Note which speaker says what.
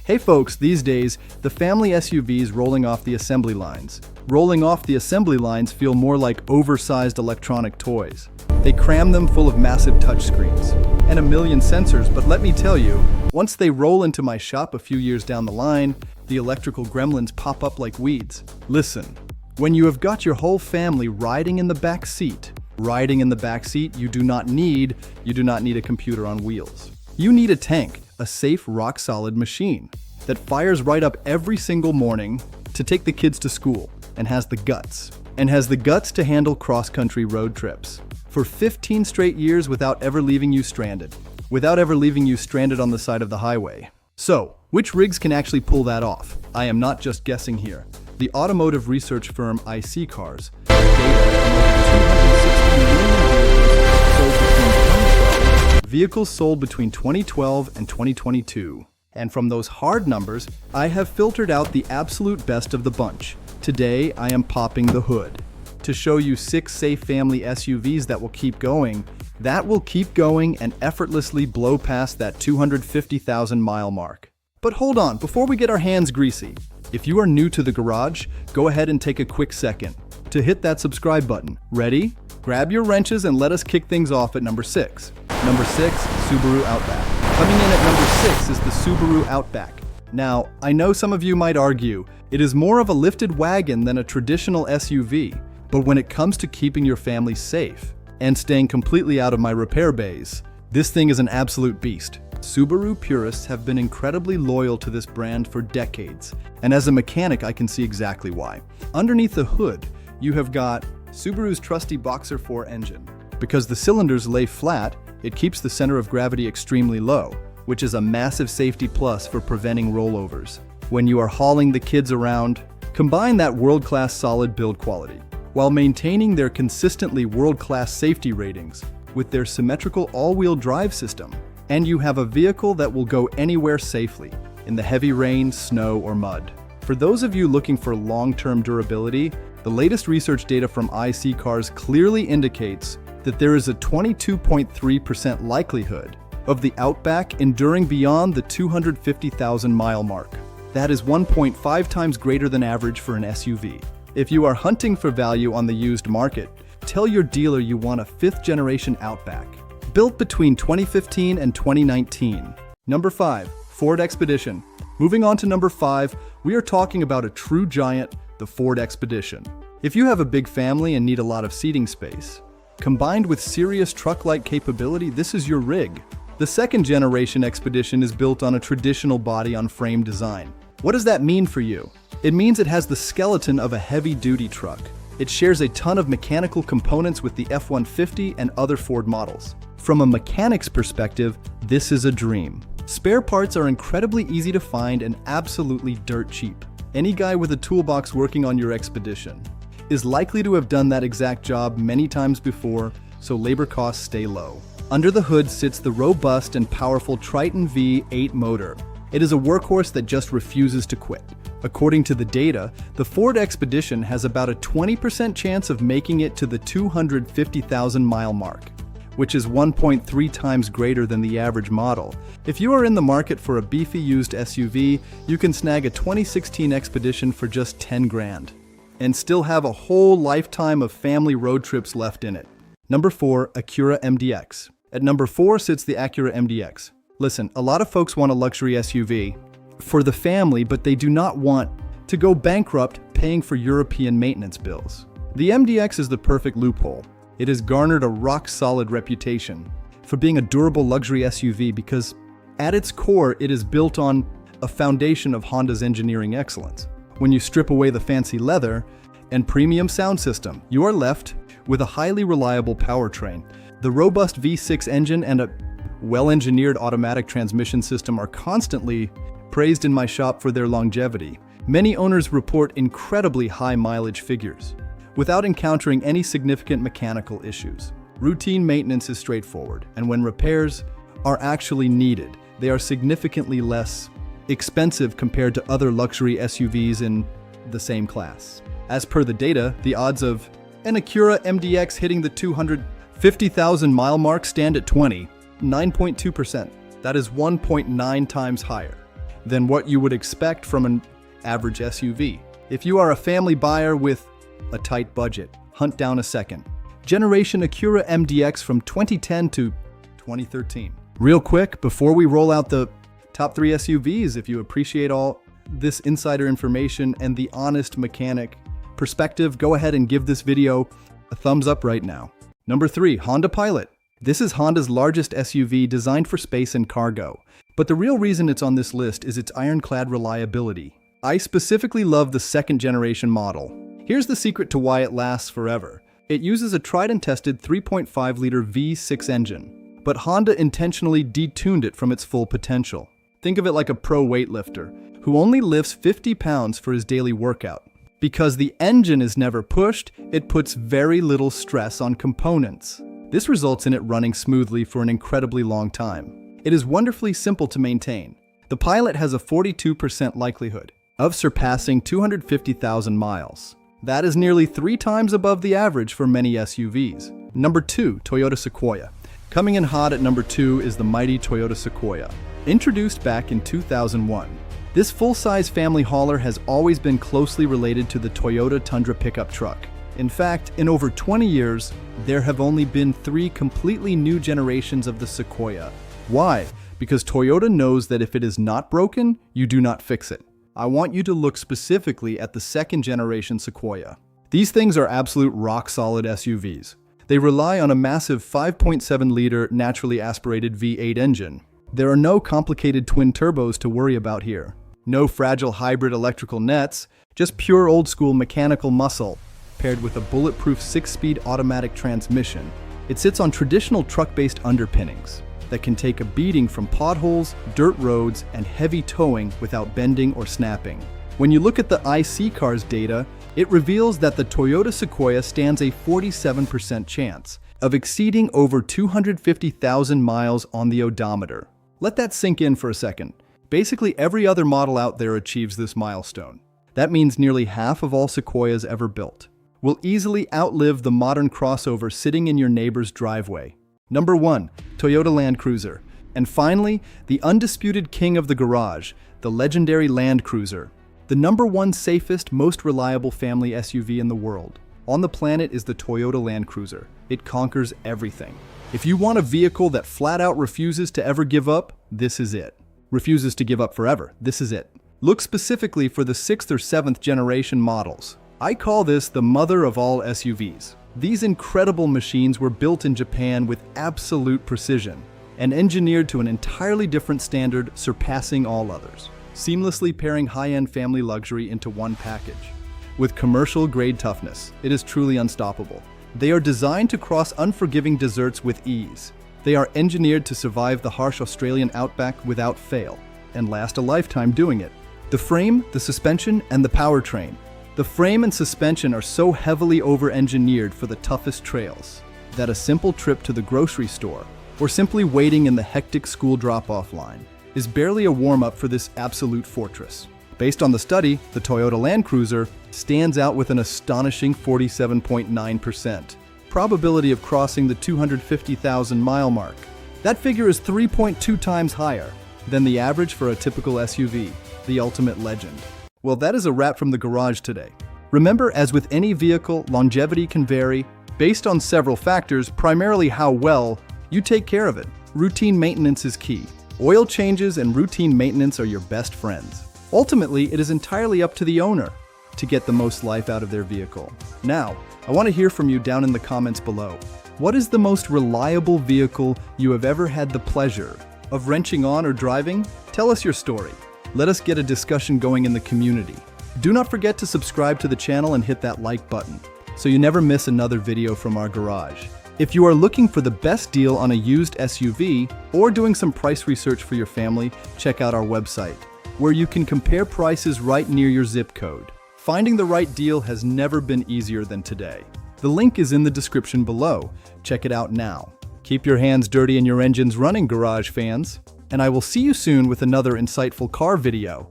Speaker 1: Hey folks, these days, the family SUVs rolling off the assembly lines. Rolling off the assembly lines feel more like oversized electronic toys. They cram them full of massive touchscreens and a million sensors, but let me tell you, once they roll into my shop a few years down the line, the electrical gremlins pop up like weeds. Listen, when you have got your whole family riding in the back seat, you do not need a computer on wheels. You need a tank, a safe, rock-solid machine that fires right up every single morning to take the kids to school and has the guts to handle cross-country road trips for 15 straight years without ever leaving you stranded on the side of the highway. So, which rigs can actually pull that off? I am not just guessing here. The automotive research firm IC Cars vehicles sold between 2012 and 2022. And from those hard numbers, I have filtered out the absolute best of the bunch. Today, I am popping the hood to show you 6 safe family SUVs that will keep going and effortlessly blow past that 250,000 mile mark. But hold on, before we get our hands greasy, if you are new to the garage, go ahead and take a quick second to hit that subscribe button. Ready? Grab your wrenches and let us kick things off at number 6. Number 6, Subaru Outback. Coming in at number 6 is the Subaru Outback. Now, I know some of you might argue, it is more of a lifted wagon than a traditional SUV, but when it comes to keeping your family safe and staying completely out of my repair bays, this thing is an absolute beast. Subaru purists have been incredibly loyal to this brand for decades, and as a mechanic I can see exactly why. Underneath the hood, you have got Subaru's trusty Boxer 4 engine. Because the cylinders lay flat, it keeps the center of gravity extremely low, which is a massive safety plus for preventing rollovers. When you are hauling the kids around, combine that world-class solid build quality, while maintaining their consistently world-class safety ratings with their symmetrical all-wheel drive system, and you have a vehicle that will go anywhere safely, in the heavy rain, snow, or mud. For those of you looking for long-term durability, the latest research data from IC Cars clearly indicates that there is a 22.3% likelihood of the Outback enduring beyond the 250,000 mile mark. That is 1.5 times greater than average for an SUV. If you are hunting for value on the used market, tell your dealer you want a 5th generation Outback, built between 2015 and 2019. Number 5, Ford Expedition. Moving on to number 5, we are talking about a true giant, the Ford Expedition. If you have a big family and need a lot of seating space, combined with serious truck-like capability, this is your rig. The 2nd generation Expedition is built on a traditional body-on-frame design. What does that mean for you? It means it has the skeleton of a heavy-duty truck. It shares a ton of mechanical components with the F-150 and other Ford models. From a mechanic's perspective, this is a dream. Spare parts are incredibly easy to find and absolutely dirt cheap. Any guy with a toolbox working on your Expedition is likely to have done that exact job many times before, so labor costs stay low. Under the hood sits the robust and powerful Triton V8 motor. It is a workhorse that just refuses to quit. According to the data, the Ford Expedition has about a 20% chance of making it to the 250,000 mile mark, which is 1.3 times greater than the average model. If you are in the market for a beefy used SUV, you can snag a 2016 Expedition for just 10 grand and still have a whole lifetime of family road trips left in it. Number 4, Acura MDX. At number 4 sits the Acura MDX. Listen, a lot of folks want a luxury SUV for the family, but they do not want to go bankrupt paying for European maintenance bills. The MDX is the perfect loophole. It has garnered a rock-solid reputation for being a durable luxury SUV because, at its core, it is built on a foundation of Honda's engineering excellence. When you strip away the fancy leather and premium sound system, you are left with a highly reliable powertrain. The robust V6 engine and a well-engineered automatic transmission system are constantly praised in my shop for their longevity. Many owners report incredibly high mileage figures without encountering any significant mechanical issues. Routine maintenance is straightforward, and when repairs are actually needed, they are significantly less expensive compared to other luxury SUVs in the same class. As per the data, the odds of an Acura MDX hitting the 250,000 mile mark stand at 9.2%. That is 1.9 times higher than what you would expect from an average SUV. If you are a family buyer with a tight budget, hunt down a second generation Acura MDX from 2010 to 2013. Real quick, before we roll out the top 3 SUVs, if you appreciate all this insider information and the honest mechanic perspective, go ahead and give this video a thumbs up right now. Number 3, Honda Pilot. This is Honda's largest SUV designed for space and cargo. But the real reason it's on this list is its ironclad reliability. I specifically love the second generation model. Here's the secret to why it lasts forever. It uses a tried and tested 3.5-liter V6 engine, but Honda intentionally detuned it from its full potential. Think of it like a pro weightlifter who only lifts 50 pounds for his daily workout. Because the engine is never pushed, it puts very little stress on components. This results in it running smoothly for an incredibly long time. It is wonderfully simple to maintain. The Pilot has a 42% likelihood of surpassing 250,000 miles. That is nearly 3 times above the average for many SUVs. Number 2, Toyota Sequoia. Coming in hot at number 2 is the mighty Toyota Sequoia. Introduced back in 2001, this full-size family hauler has always been closely related to the Toyota Tundra pickup truck. In fact, in over 20 years, there have only been 3 completely new generations of the Sequoia. Why? Because Toyota knows that if it is not broken, you do not fix it. I want you to look specifically at the second generation Sequoia. These things are absolute rock-solid SUVs. They rely on a massive 5.7-liter naturally aspirated V8 engine. There are no complicated twin turbos to worry about here. No fragile hybrid electrical nets, just pure old-school mechanical muscle, paired with a bulletproof 6-speed automatic transmission. It sits on traditional truck-based underpinnings that can take a beating from potholes, dirt roads, and heavy towing without bending or snapping. When you look at the iCar's data, it reveals that the Toyota Sequoia stands a 47% chance of exceeding over 250,000 miles on the odometer. Let that sink in for a second. Basically, every other model out there achieves this milestone. That means nearly half of all Sequoias ever built will easily outlive the modern crossover sitting in your neighbor's driveway. Number 1, Toyota Land Cruiser. And finally, the undisputed king of the garage, the legendary Land Cruiser. The number 1 safest, most reliable family SUV in the world. On the planet is the Toyota Land Cruiser. It conquers everything. If you want a vehicle that flat out refuses to ever give up, this is it. Refuses to give up forever, this is it. Look specifically for the 6th or 7th generation models. I call this the mother of all SUVs. These incredible machines were built in Japan with absolute precision and engineered to an entirely different standard, surpassing all others, seamlessly pairing high-end family luxury into one package. With commercial-grade toughness, it is truly unstoppable. They are designed to cross unforgiving deserts with ease. They are engineered to survive the harsh Australian outback without fail and last a lifetime doing it. The frame, the suspension, and the powertrain. The frame and suspension are so heavily over-engineered for the toughest trails that a simple trip to the grocery store or simply waiting in the hectic school drop-off line is barely a warm-up for this absolute fortress. Based on the study, the Toyota Land Cruiser stands out with an astonishing 47.9% probability of crossing the 250,000 mile mark. That figure is 3.2 times higher than the average for a typical SUV, the ultimate legend. Well, that is a wrap from the garage today. Remember, as with any vehicle, longevity can vary based on several factors, primarily how well you take care of it. Routine maintenance is key. Oil changes and routine maintenance are your best friends. Ultimately, it is entirely up to the owner to get the most life out of their vehicle. Now, I want to hear from you down in the comments below. What is the most reliable vehicle you have ever had the pleasure of wrenching on or driving? Tell us your story. Let us get a discussion going in the community. Do not forget to subscribe to the channel and hit that like button so you never miss another video from our garage. If you are looking for the best deal on a used SUV or doing some price research for your family, check out our website, where you can compare prices right near your zip code. Finding the right deal has never been easier than today. The link is in the description below. Check it out now. Keep your hands dirty and your engines running, garage fans. And I will see you soon with another insightful car video.